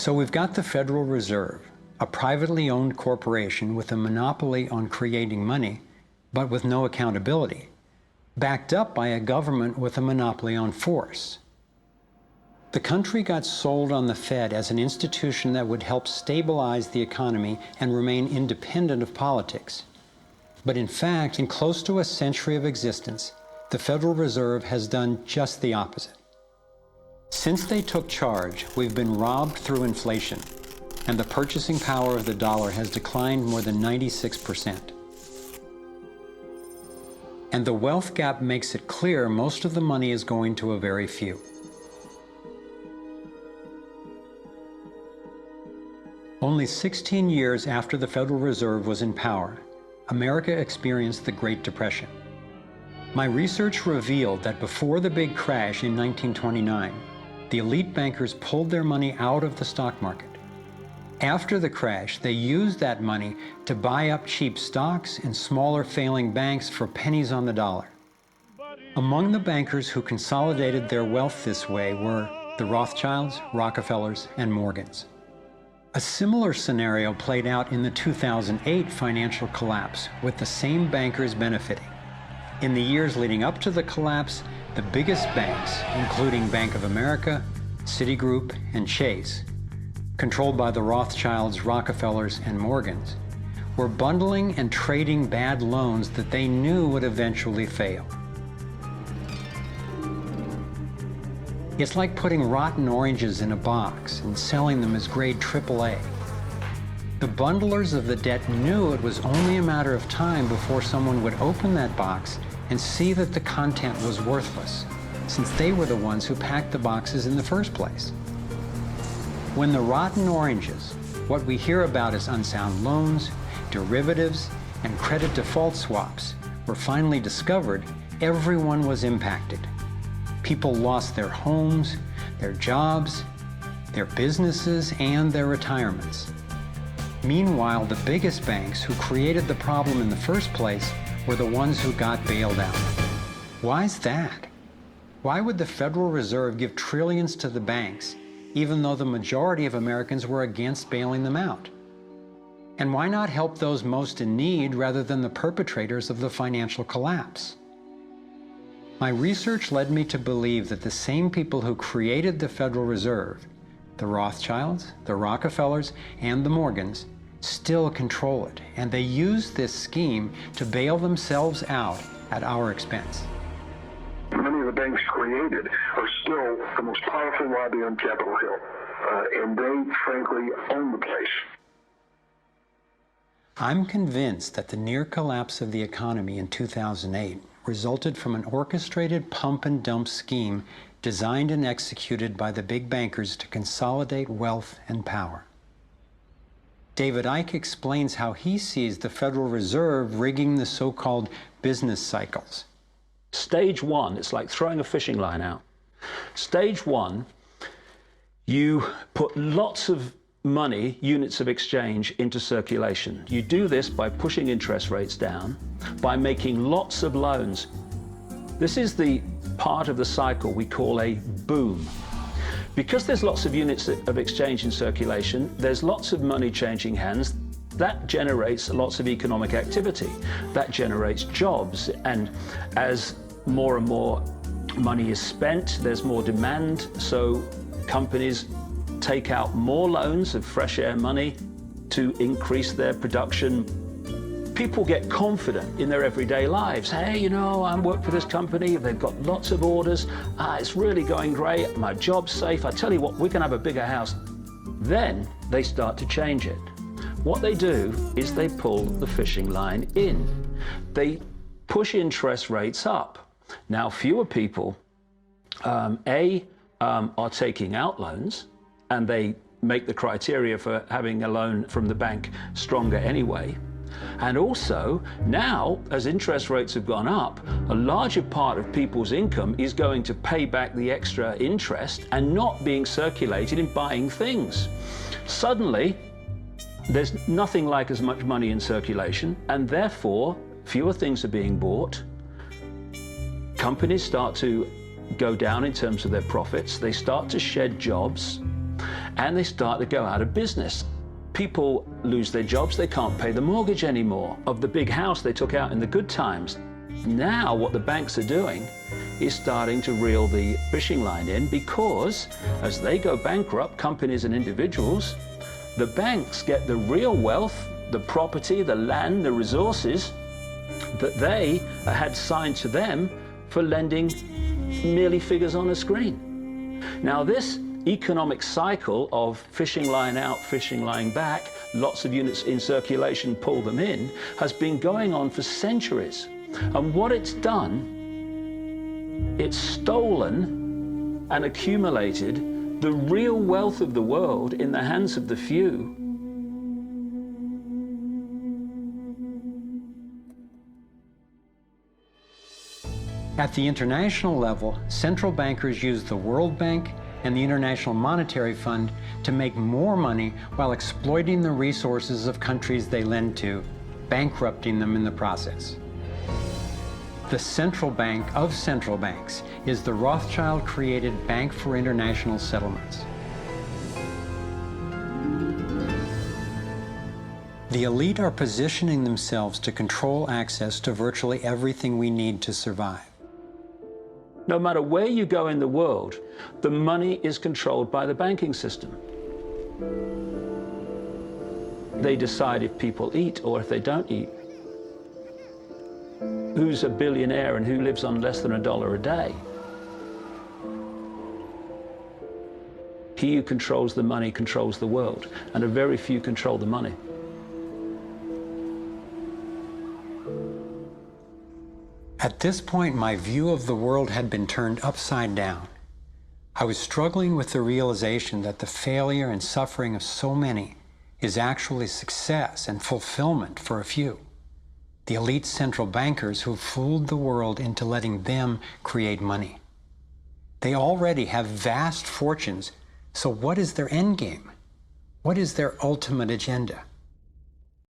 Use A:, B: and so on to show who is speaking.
A: So we've got the Federal Reserve, a privately owned corporation with a monopoly on creating money, but with no accountability, backed up by a government with a monopoly on force. The country got sold on the Fed as an institution that would help stabilize the economy and remain independent of politics. But in fact, in close to a century of existence, the Federal Reserve has done just the opposite. Since they took charge, we've been robbed through inflation, and the purchasing power of the dollar has declined more than 96%. And the wealth gap makes it clear most of the money is going to a very few. Only 16 years after the Federal Reserve was in power, America experienced the Great Depression. My research revealed that before the big crash in 1929, the elite bankers pulled their money out of the stock market. After the crash, they used that money to buy up cheap stocks and smaller failing banks for pennies on the dollar. Among the bankers who consolidated their wealth this way were the Rothschilds, Rockefellers, and Morgans. A similar scenario played out in the 2008 financial collapse, with the same bankers benefiting. In the years leading up to the collapse, the biggest banks, including Bank of America, Citigroup, and Chase, controlled by the Rothschilds, Rockefellers, and Morgans, were bundling and trading bad loans that they knew would eventually fail. It's like putting rotten oranges in a box and selling them as grade AAA. The bundlers of the debt knew it was only a matter of time before someone would open that box and see that the content was worthless, since they were the ones who packed the boxes in the first place. When the rotten oranges, what we hear about as unsound loans, derivatives, and credit default swaps, were finally discovered, everyone was impacted. People lost their homes, their jobs, their businesses, and their retirements. Meanwhile, the biggest banks who created the problem in the first place were the ones who got bailed out. Why's that? Why would the Federal Reserve give trillions to the banks, even though the majority of Americans were against bailing them out? And why not help those most in need rather than the perpetrators of the financial collapse? My research led me to believe that the same people who created the Federal Reserve, the Rothschilds, the Rockefellers, and the Morgans, still control it, and they use this scheme to bail themselves out at our expense.
B: Many of the banks created are still the most powerful lobby on Capitol Hill, and they, frankly, own the place.
A: I'm convinced that the near collapse of the economy in 2008 resulted from an orchestrated pump and dump scheme designed and executed by the big bankers to consolidate wealth and power. David Icke explains how he sees the Federal Reserve rigging the so-called business cycles.
C: Stage one, it's like throwing a fishing line out. Stage one, you put lots of money, units of exchange, into circulation. You do this by pushing interest rates down, by making lots of loans. This is the part of the cycle we call a boom. Because there's lots of units of exchange in circulation, there's lots of money changing hands. That generates lots of economic activity. That generates jobs. And as more and more money is spent, there's more demand. So companies take out more loans of fresh air money to increase their production. People get confident in their everyday lives. Hey, you know, I work for this company, they've got lots of orders, it's really going great, my job's safe, I tell you what, we can have a bigger house. Then they start to change it. What they do is they pull the fishing line in. They push interest rates up. Now, fewer people, are taking out loans, and they make the criteria for having a loan from the bank stronger anyway. And also, now, as interest rates have gone up, a larger part of people's income is going to pay back the extra interest and not being circulated in buying things. Suddenly, there's nothing like as much money in circulation, and therefore, fewer things are being bought. Companies start to go down in terms of their profits. They start to shed jobs. and they start to go out of business. People lose their jobs, they can't pay the mortgage anymore of the big house they took out in the good times. Now what the banks are doing is starting to reel the fishing line in, because as they go bankrupt, companies and individuals, the banks get the real wealth, the property, the land, the resources that they had signed to them for lending merely figures on a screen. Now this economic cycle of fishing line out, fishing line back, lots of units in circulation, pull them in, has been going on for centuries. And what it's done, it's stolen and accumulated the real wealth of the world in the hands of the few.
A: At the international level, central bankers use the World Bank and the International Monetary Fund to make more money while exploiting the resources of countries they lend to, bankrupting them in the process. The central bank of central banks is the Rothschild-created Bank for International Settlements. The elite are positioning themselves to control access to virtually everything we need to survive.
C: No matter where you go in the world, the money is controlled by the banking system. They decide if people eat or if they don't eat. Who's a billionaire and who lives on less than $1 a day? He who controls the money controls the world, and a very few control the money.
A: At this point, my view of the world had been turned upside down. I was struggling with the realization that the failure and suffering of so many is actually success and fulfillment for a few. The elite central bankers who fooled the world into letting them create money. They already have vast fortunes, so what is their end game? What is their ultimate agenda?